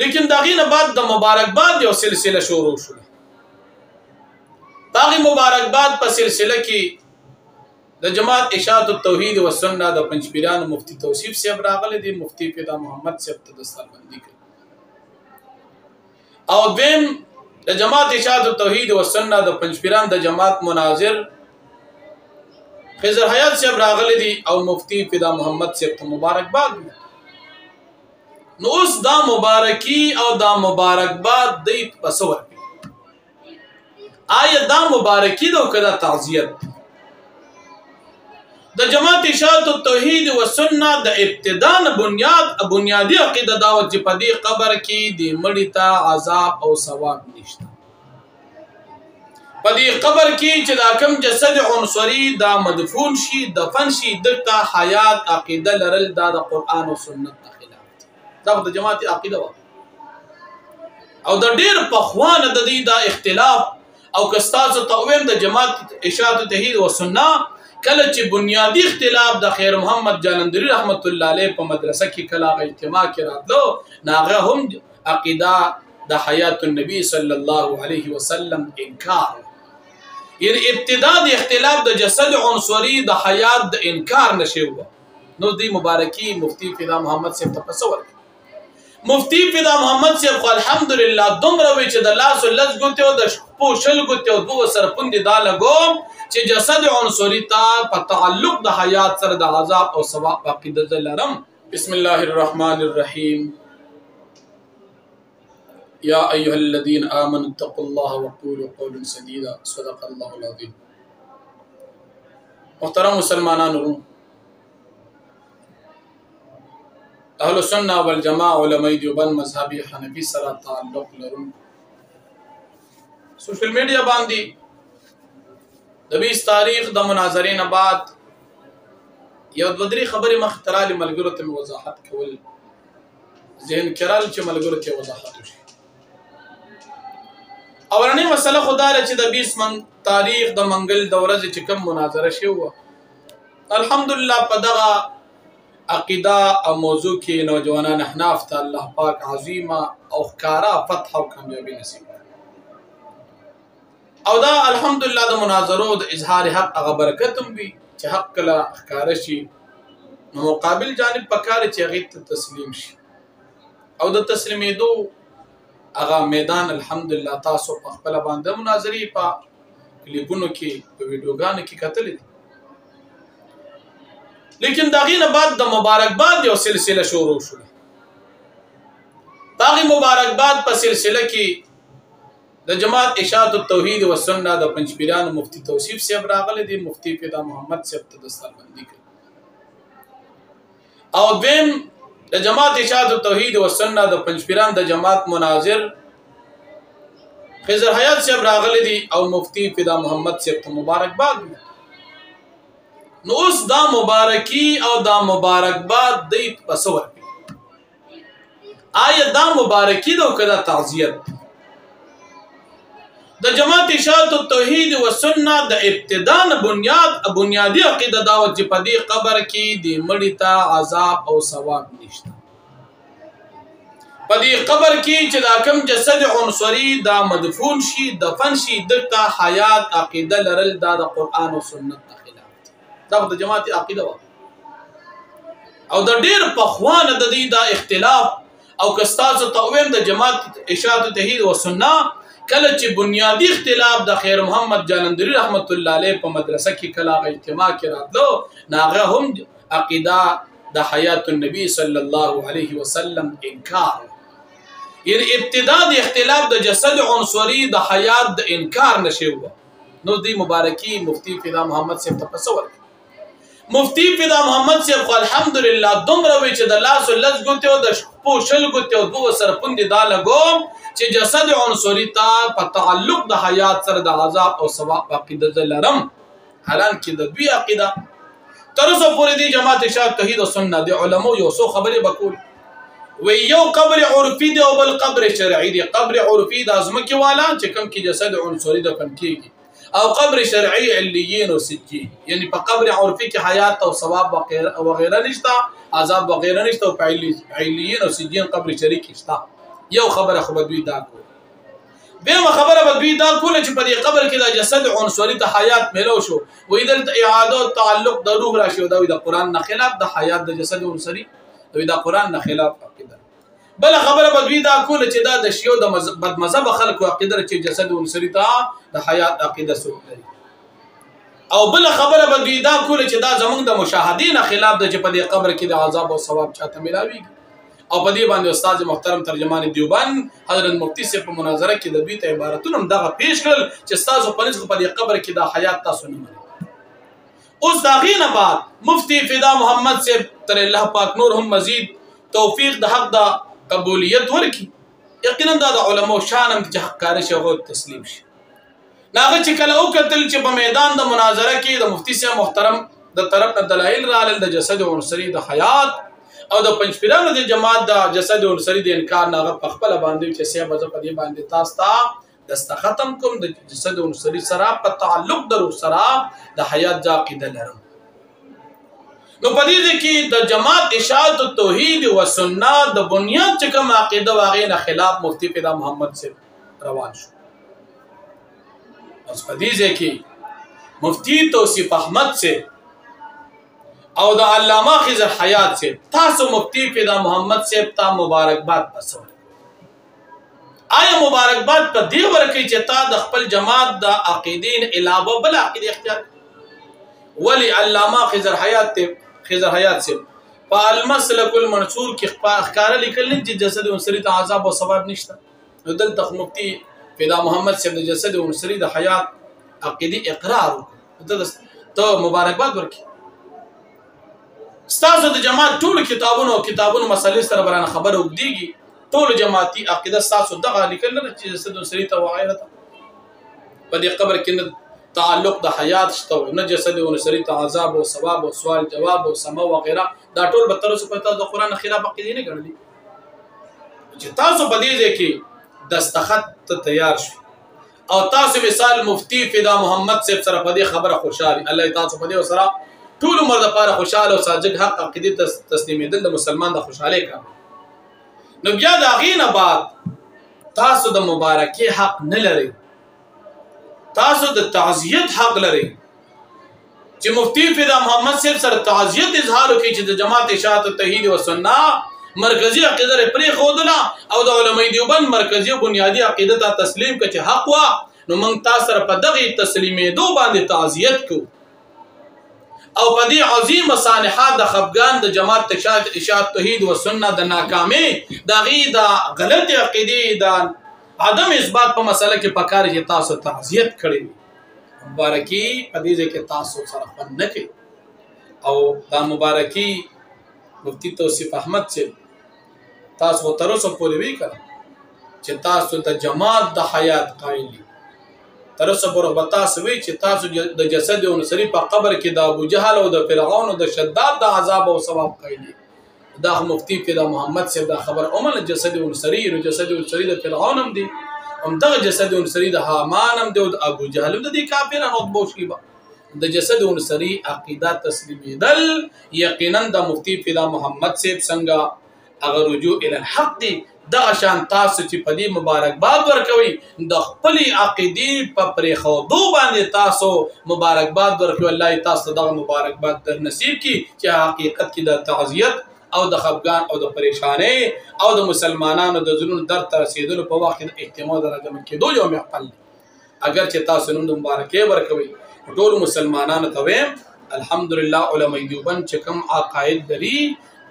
لیکن د هغې نه بعد د مبارکباد یو سلسله شروع شوه. په هغې مبارکباد په سلسله کې د جماعت اشاعت التوحید و سنت د پنجپیرانو مفتی توصیف صاحب راغلی دی، مفتی فدا محمد صاحب ته دستاربندي کوي. او دویم د جماعت اشاعت التوحید و سنت د پنجپیران د جماعت مناظر خضر حیات صاحب راغلی دی او مفتی فدا محمد صاحب ته مبارکباد وي. نو اوس دا مبارکی او دا مبارکباد دی په څه ورکوي؟ آیا دا مبارکی ده او که دا تعزیت؟ د جماعت اشاعت التوحید و سنت د ابتدا نه بنیادی عقیده دا وه چې په دې قبر کې د مړي ته عذاب او ثواب نشته. په دې قبر کې چې دا کوم جسد عنصري دا مدفون شي، دفن شي، دلته حیات عقیده لرل دا د قرآن او سنت نه خلاف دی. دا د جماعت عقیده وه او د ډېر پخوانه د دې دا اختلاف. او که ستاسو ته ووایم د جماعت اشاعت التوحید و سنت کله چې بنیادی اختلاف د خیر محمد جالندری رحمت الله علیه په مدرسه کې کله هغه اجتماع کې راتلو، نو هغه هم عقیده د حیات النبی صلی الله علیه وسلم انکار، یعنی ابتدا د اختلاف د جسد عنصري د حیات د انکار نشي وه. نو دی مبارکی مفتی فدا محمد صاحب ته په څه ورکوي؟ مفتی فدا محمد صاحب خو الحمدلله دومره وی چې د لاسو لس ګوتې او د شپو شل ګوتې او دوه سره پوندې دا لګوم چې جسد عنصري ته په تعلق د حیات سره د عذاب او ثواب عقیده زه لرم. بسم الله الرحمن الرحیم. یا ایها الذین آمنوا اتقوا الله وقولوا قولا سدیدا. صدق الله العظیم. محترم مسلمانانو، اهل سنت والجماعه علماء دیوبند مذهبي حنفي سره تعلق لرون سوشل میډیا باندې د 20 تاریخ د مناظرې نه بعد یو دوه درې خبرې مخ تراله ملګرو ته وضاحت کول ذهن کرال چې ملګرو ته وضاحت وشي. اولنې مسله خدا چې د 20 تاریخ د منګل د ورځې چې کوم مناظره شوه، الحمدلله په دغه عقیده او موضوع کې نوجوانان احناف ته الله پاک عظیمه او ښکارا فتح او کامیابی نصیب کړي. او دا الحمدلله د مناظرو د اظهار حق هغه برکت هم وي چې حق کله ښکاره شي نو مقابل جانب پکار چې هغې ته تسلیم شي. او د تسلیمېدو هغه میدان الحمدلله تاسو په خپله باندې مناظرې په کلیپونو کې په ویډیوګانو کې کتلې دي. لیکن د هغې نه بعد د مبارکباد یو سلسله شروع شوه. په هغې مبارکباد په سلسله کې د جماعت اشاعت التوحید و سنت د پنجپیرانو مفتی توصیف صاحب راغلی دی، مفتی فدا محمد صاحب ته دستاربندي کوي. او دویم د جماعت اشاعت التوحید و سنت د پنجپیران د جماعت مناظر خضر حیات صاحب راغلی دی او مفتی فدا محمد صاحب ته مبارکباد وي. نو اوس دا مبارکی او دا مبارکباد دی په څه ورکوي؟ آیا دا مبارکی ده او که دا تعزیت؟ د جماعت اشاعت التوحید و سنت د ابتدا نه بنیادی عقیده دا وه چې په دې قبر کې د مړي ته عذاب او ثواب نشته. په دې قبر کې چې دا کوم جسد عنصري دا مدفون شي، دفن شي، دلته حیات عقیده لرل دا د قرآن او سنت نه خلاف دی. دا د جماعت عقیده وه او د ډېر پخوانه د دې دا اختلاف. او که ستاسو ته ووایم د جماعت اشاعت التوحید و سنت کله چې بنیادی اختلاف د خیر محمد جالندری رحمت الله علیه په مدرسه کې کله هغه اجتماع کې راتلو، نو هغه هم عقیده د حیات النبی صلی الله علیه وسلم انکار، یعنی ابتدا د اختلاف د جسد عنصري د حیات د انکار نشي وه. نو دی مبارکی مفتی فدا محمد صاحب ته په څه ورکوي؟ مفتی فدا محمد صاحب خو الحمدلله دومره وی چې د لاسو لس ګوتې او د شپو شل ګوتې او دوه سره پوندې دا لګوم چې جسد عنصري ته په تعلق د حیات سره د عذاب او ثواب عقیده زه لرم. حالانکې د دوی عقیده تر اوسه پورې دی جماعت اشاعت توحید و سنت د علماو یو څو خبرې به کول وی یو قبر عرفي دی او بل قبر شرعي دی. قبر عرفي د ځمکې والا چې کوم کې جسد عنصري دفن کېږي، او قبر شرعي علیین او سجین، یعنی په قبر عرفي کې حیات او ثواب وغیره نشته، عذاب وغیره نشته، او په علیین او سجین قبر شرعي کې شته. یو خبره خو به دوی دا کول. دویمه خبره به دوی دا کوله چې په دې قبر کې د جسد عنصري ته حیات میلو شو، وایي دلته اعاده او تعلق د روح راشي او دا وایي د قرآن نه خلاف د حیات د جسد عنصري، دوی د قرآن نه خلاف عقیده. بله خبره به دوی دا کوله چې دا د شیعو د بدمذهبه خلکو عقیده چې جسد عنصري ته د حیات عقیده څوک لري. او بله خبره به دوی دا کوله چې دا زمونږ د مشاهدې نه خلاف ده چې په دې قبر کې د عذاب او ثواب چاته میلاویږي. او په دې باندې استاد محترم ترجمان دیوبند حضرت مفتی صاحب په مناظره کې د دوی ته عبارتونه هم دغه پیش کړل چې ستاسو په نسبت په دې قبر کې د حیات تاسو نه منئ. اوس د هغې نه بعد مفتی فدا محمد صاحب تر الله پاک نور هم مزید توفیق د حق د قبولیت ورکړي. یقینا دا د علماو شان هم چې حق کاره شي هغو تسلیم شي. هغه چې کله وکتل چې په میدان د مناظره کې د مفتی صاحب محترم د طرف نه دلایل راغلل د جسد عنصري د حیات او د پنځپیرانو د جماعت د جسد عنصري د انکار نه هغه په خپله باندې چې صاحب زه په دې باندې تاسو ته دستختم کوم د جسد عنصري سره په تعلق د روح سره د حیات ځا عقیده لرم. نو په دې کې د جماعت اشاعت توحید و سنت د بنیاد چې کوم عقیده واغې نه خلاف مفتی فدا محمد صاحب روان شو. اوس په دې کې مفتی توصیف احمد صاحب او د علامه خضر حیات صاحب تاسو مفتی فدا محمد صاحب ته مبارکباد پسول. آیا مبارکباد په دې ورکړي چې تا د خپل جماعت د عقیدین علاوه بل عقیده اختیار ولی علامه خضر حیات صاحب په المسلک المنصور کې ښکاره لیکل چې جسد عنصري ته عذاب او ثواب نشته. نو دلته مفتی فدا محمد صاحب د جسد عنصري د حیات عقیدي اقرار وکړ، ته مبارکباد ورکړي. ستاسو د جماعت ټولو کتابونو مسلې سره برانه خبره وګدیږي، ټولو جماعتي عقیده ستاسو دغه لیکل نه چې جسد عنصري ته وغیره ته په دې قبر کې نه تعلق د حیات شته، نه جسد عنصري ته عذاب او ثواب او سوال جواب او سما وغیره. دا ټول به تر اوسه پورې تاسو د قرآن خلاف عقیدې نه ګڼلي چې تاسو په دې ځای کې دستخط ته تیار شو او تاسو مثال مفتی فدا محمد صاحب سره په دې خبره خوشحالي الله تاسو په دې سره ټول عمر لپاره خوشاله او صادق حق عقیدې تسلیمېدل د مسلمان د خوشحالۍ کار. نو بیا د هغې نه بعد تاسو د مبارکۍ حق نه لرئ، تاسو د تعزیت حق لرئ چې مفتی فدا محمد صاحب سره تعزیت اظهار وکړي چې د جماعت اشاعت توحید و سنت مرکزی عقیده لري پرېښودله او د علماء دیوبند مرکزی او بنیادي عقیده ته تسلیم کړه چې حق وه. نو موږ تاسو سره په دغې تسلیمېدو باندې تعزیت کوو او په دې عظیمه سانحه د خفګان د جماعت اشاعت توحید و سنت د ناکامۍ د هغې د غلطې عقیدې د عدم اثبات په مسله کې پکار چې تاسو تعزیت کړی وي. مبارکي په دې ځای کې تاسو سره خوند نه کوي او دا مبارکي مفتی توصیف احمد صاحب تاسو تر اوسه پورې وی کړه چې تاسو د جماعت د حیات قایل دي. تر اوسه پورې به تاسو وی چې تاسو د جسد عنصري په قبر کې د ابو جهل او د فرعون او د شداد د عذاب او ثواب قایل دي. دا مفتی فدا محمد صاحب دا خبر اومن جسد عنصري نو جسد عنصري د فرعون هم دي، هم دغه جسد عنصري د حامان هم دی او د ابو جهل هم د دې کافرانو بوشي به د جسد عنصري عقیده تسلیمېدل. یقینا د مفتی فدا محمد صاحب څنګه هغه رجوع الی الحق دی، دغه شان تاسو چې په دې مبارکباد ورکوئ د خپلې عقیدې په پرېښودو باندې تاسو مبارکباد ورکوئ. الله تاسو دغه مبارکباد در نصیب کړي چې حقیقت کې د تعزیت او د خفګان او د پریشانۍ او د مسلمانانو د زړونو درد ته رسېدلو په وخت کې د اجتماع د راجمع کېدو یو محفل دی. اگر چې تاسو نوم د مبارکۍ ورکوئ ټولو مسلمانانو ته وایم الحمدلله علماء دیوبند چې کوم عقاید لري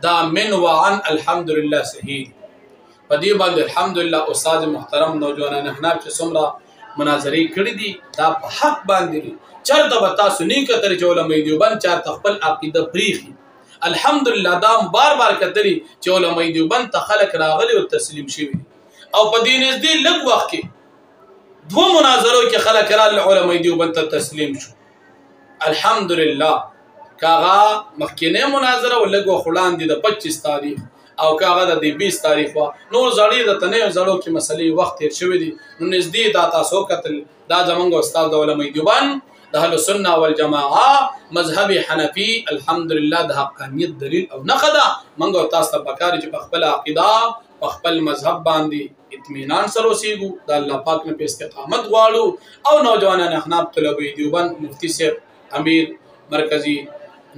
دا من وعن الحمدلله صحیح په دې باندې الحمدلله استاد محترم نوجوانان احناف چې څومره مناظرې کړي دي دا په حق باندې دي. چېرته به تاسو نه کتلي چې علماء دیوبند چاته خپل عقیده پرېښي. الحمدلله دا بار بار کتلي چې علماء دیوبند ته خلک راغلي او تسلیم شوي او په دې نږدې لږ وخت کې دوه مناظرو کې خلک راغلي علماء دیوبند ته تسلیم شو. الحمدلله کاغه مخکینه مناظره ولګ وخلان دي د 25 تاریخ او کاغه د 20 تاریخ وا نور زړی د تنه زړو کې مسلې وخت تیر شوی دي. نو نږدې دا تاسو کتل دا زمونږ استاد د علماء دیوبند د اهل سنت والجماعه مذهب حنفي الحمدلله د حقانیت دلیل او نقدا منګو تاسو ته پکاري چې په خپل عقیده په خپل مذهب باندې اطمینان سره اوسېږو، د الله پاک نه په استقامت غواړو او نوجوانان احناف طلبه دیوبند مفتی صاحب امیر مرکزی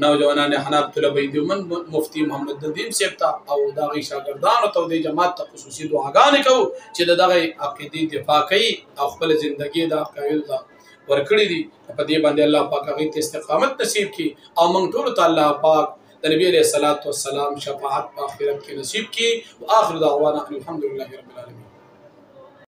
نوجوانان احناف طلبه دیوبند مفتی محمد ندیم صاحب ته او د هغوی شاګردانو ته او د جماعت ته خصوصي دعاګانې کوو چې د دغه عقیدې دفاع کوي او خپل زندګي د عقایدو ته ورکړي دي. په دې باندې الله پاک هغوی ته استقامت نصیب کړي او موږ ټولو ته الله پاک د نبی علیه الصلاة والسلام شفاعت په آخرت کې نصیب کړي. واخر دعوانا الحمد لله رب العالمین.